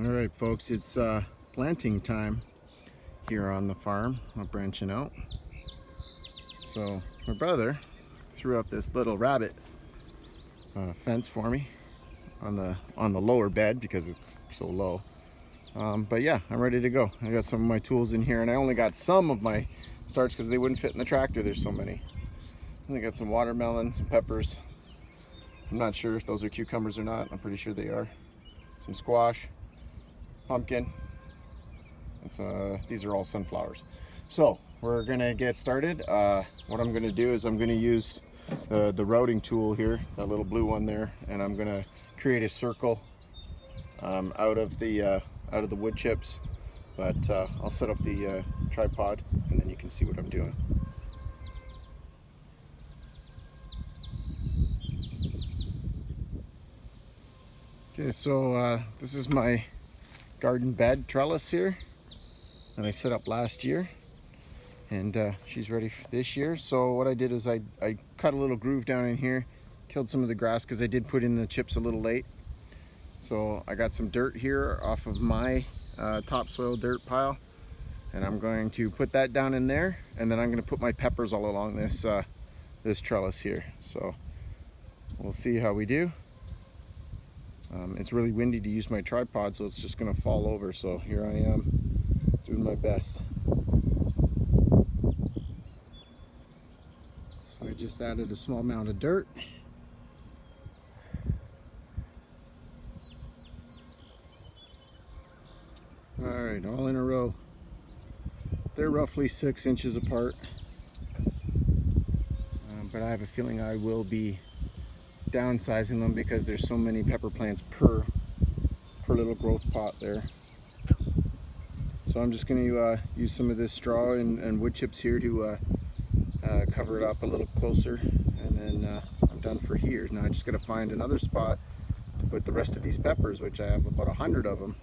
Alright folks, it's planting time here on the farm. I'm branching out. So my brother threw up this little rabbit fence for me on the lower bed because it's so low. But yeah, I'm ready to go. I got some of my tools in here, and I only got some of my starts because they wouldn't fit in the tractor. There's so many. And I got some watermelon, some peppers. I'm not sure if those are cucumbers or not. I'm pretty sure they are. Some squash, pumpkin, and so these are all sunflowers. So we're gonna get started. What I'm gonna do is I'm gonna use the routing tool here, that little blue one there, and I'm gonna create a circle out of the wood chips. But I'll set up the tripod, and then you can see what I'm doing. Okay, so this is my garden bed trellis here that I set up last year, and she's ready for this year. So what I did is I cut a little groove down in here, killed some of the grass because I did put in the chips a little late. So I got some dirt here off of my topsoil dirt pile, and I'm going to put that down in there, and then I'm going to put my peppers all along this this trellis here. So we'll see how we do. It's really windy to use my tripod, so it's just going to fall over. So here I am doing my best. So I just added a small amount of dirt. Alright, all in a row. They're roughly 6 inches apart, but I have a feeling I will be downsizing them because there's so many pepper plants per little growth pot there. So I'm just going to use some of this straw and wood chips here to cover it up a little closer, and then I'm done for here. Now I just got to find another spot to put the rest of these peppers, which I have about 100 of them.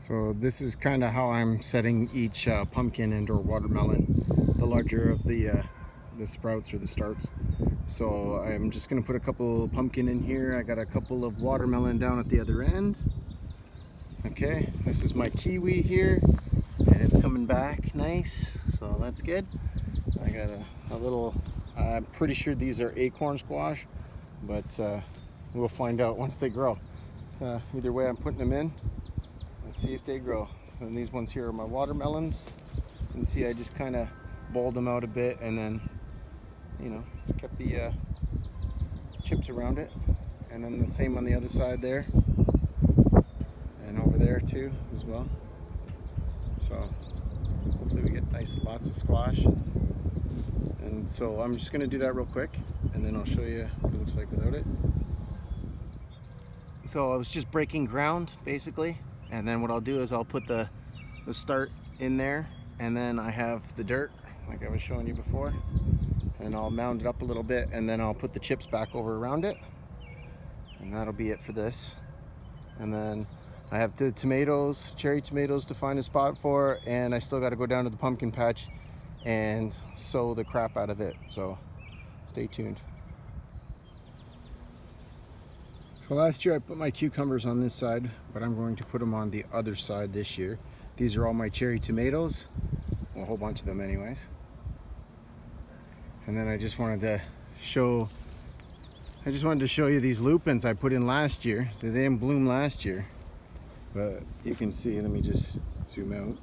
So this is kind of how I'm setting each pumpkin and or watermelon, the larger of the sprouts or the starts. So I'm just going to put a couple pumpkin in here. I got a couple of watermelon down at the other end. Okay, this is my kiwi here, and it's coming back nice, so that's good. I got a little, I'm pretty sure these are acorn squash, but we'll find out once they grow. Either way, I'm putting them in. Let's see if they grow. And these ones here are my watermelons. You can see I just kind of bowled them out a bit, and then, you know, just kept the chips around it. And then the same on the other side there, and over there too as well. So hopefully we get nice lots of squash. And so I'm just going to do that real quick, and then I'll show you what it looks like without it. So I was just breaking ground basically. And then what I'll do is I'll put the start in there, and then I have the dirt like I was showing you before, and I'll mound it up a little bit, and then I'll put the chips back over around it, and that'll be it for this. And then I have the tomatoes, cherry tomatoes to find a spot for, and I still got to go down to the pumpkin patch and sow the crap out of it, so stay tuned. So last year I put my cucumbers on this side, but I'm going to put them on the other side this year. These are all my cherry tomatoes, well, a whole bunch of them anyways. And then I just wanted to show you these lupins I put in last year. So they didn't bloom last year, but you can see, let me just zoom out.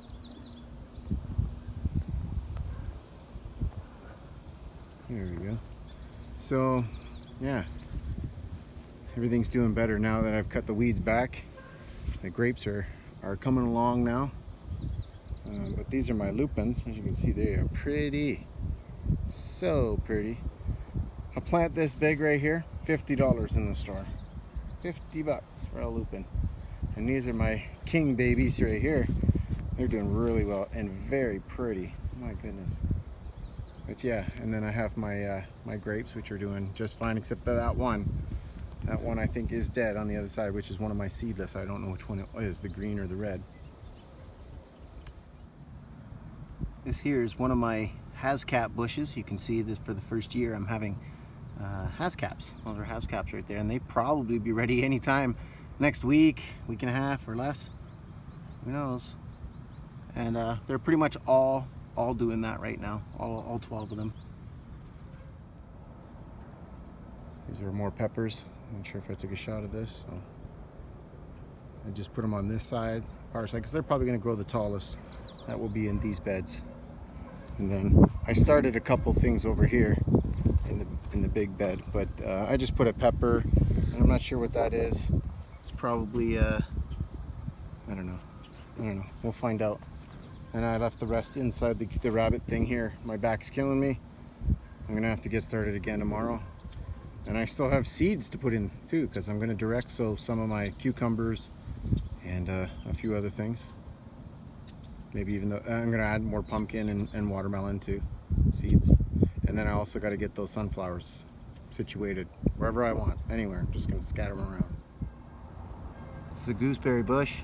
There we go. So yeah, everything's doing better now that I've cut the weeds back. The grapes are coming along now. But these are my lupins. As you can see, they are pretty. So pretty. A plant this big right here, $50 in the store. 50 bucks for a lupin. And these are my king babies right here. They're doing really well and very pretty. My goodness. But yeah, and then I have my my grapes, which are doing just fine, except for that one. That one I think is dead on the other side, which is one of my seedless. I don't know which one it is, the green or the red. This here is one of my hascap bushes. You can see this for the first year I'm having hascaps. Those are hascaps right there, and they probably be ready anytime next week, week and a half or less. Who knows? And they're pretty much all doing that right now, all 12 of them. These are more peppers. I'm not sure if I took a shot of this, so I just put them on this side, far side, because they're probably going to grow the tallest. That will be in these beds. And then I started a couple things over here in the big bed, but I just put a pepper, and I'm not sure what that is. It's probably I don't know. We'll find out. And I left the rest inside the rabbit thing here. My back's killing me. I'm gonna have to get started again tomorrow. And I still have seeds to put in too, because I'm gonna direct sow some of my cucumbers and a few other things. Maybe even I'm gonna add more pumpkin and watermelon too, seeds. And then I also got to get those sunflowers situated wherever I want, anywhere. I'm just gonna scatter them around. It's a gooseberry bush,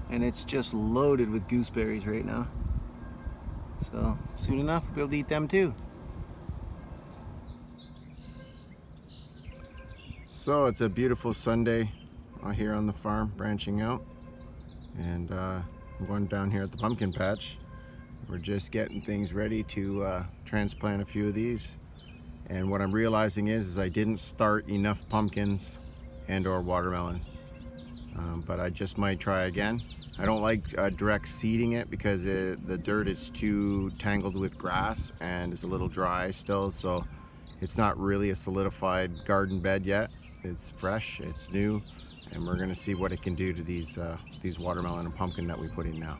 and it's just loaded with gooseberries right now. So soon enough we'll be able to eat them too. So it's a beautiful Sunday here on the farm, branching out, and I'm going down here at the pumpkin patch. We're just getting things ready to transplant a few of these, and what I'm realizing is I didn't start enough pumpkins and or watermelon, but I just might try again. I don't like direct seeding it because the dirt is too tangled with grass and it's a little dry still, so it's not really a solidified garden bed yet. It's fresh, it's new, and we're gonna see what it can do to these watermelon and pumpkin that we put in now.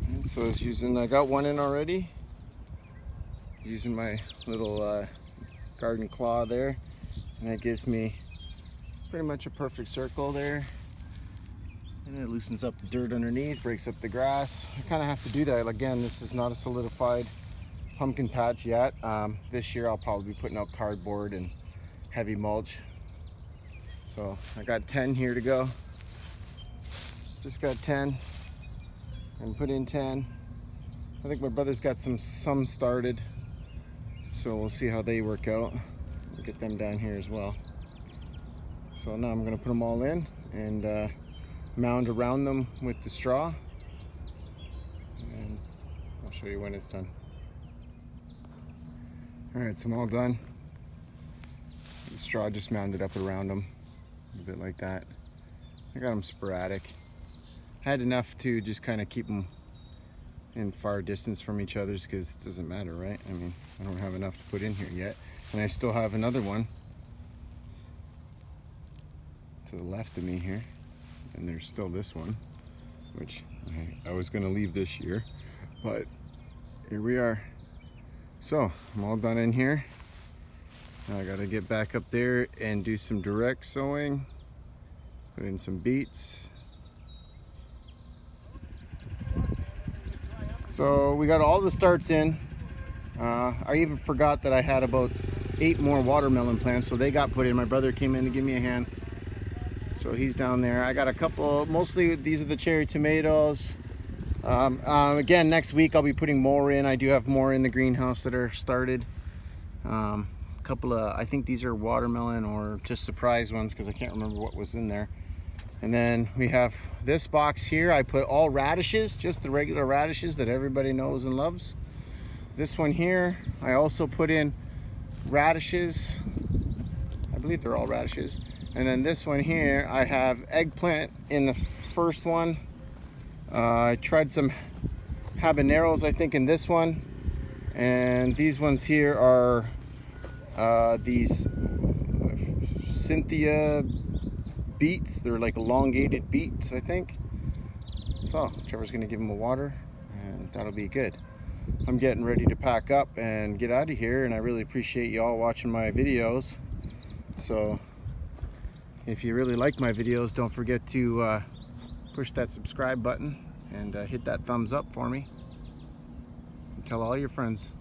And so I got one in already, using my little garden claw there, and that gives me pretty much a perfect circle there. And it loosens up the dirt underneath, breaks up the grass. I kind of have to do that. Again, this is not a solidified pumpkin patch yet. This year I'll probably be putting out cardboard and heavy mulch. So I got 10 here to go. Just got 10 and put in 10. I think my brother's got some started, so we'll see how they work out. We'll get them down here as well. So now I'm going to put them all in and mound around them with the straw, and I'll show you when it's done. Alright, so I'm all done. The straw just mounded up around them, a bit like that. I got them sporadic. I had enough to just kind of keep them in far distance from each other, because it doesn't matter, right? I mean, I don't have enough to put in here yet. And I still have another one to the left of me here. And there's still this one, which I was going to leave this year, but here we are. So I'm all done in here. Now I got to get back up there and do some direct sowing, put in some beets. So we got all the starts in. I even forgot that I had about 8 more watermelon plants, so they got put in. My brother came in to give me a hand. So he's down there. I got a couple, mostly these are the cherry tomatoes. Again, next week I'll be putting more in. I do have more in the greenhouse that are started. A couple of, I think these are watermelon or just surprise ones, because I can't remember what was in there. And then we have this box here. I put all radishes, just the regular radishes that everybody knows and loves. This one here, I also put in radishes. I believe they're all radishes. And then this one here, I have eggplant in the first one. I tried some habaneros, I think, in this one. And these ones here are these Cynthia beets. They're like elongated beets, I think. So Trevor's gonna give them a water, and that'll be good. I'm getting ready to pack up and get out of here, and I really appreciate you all watching my videos. So if you really like my videos, don't forget to push that subscribe button and hit that thumbs up for me. Tell all your friends.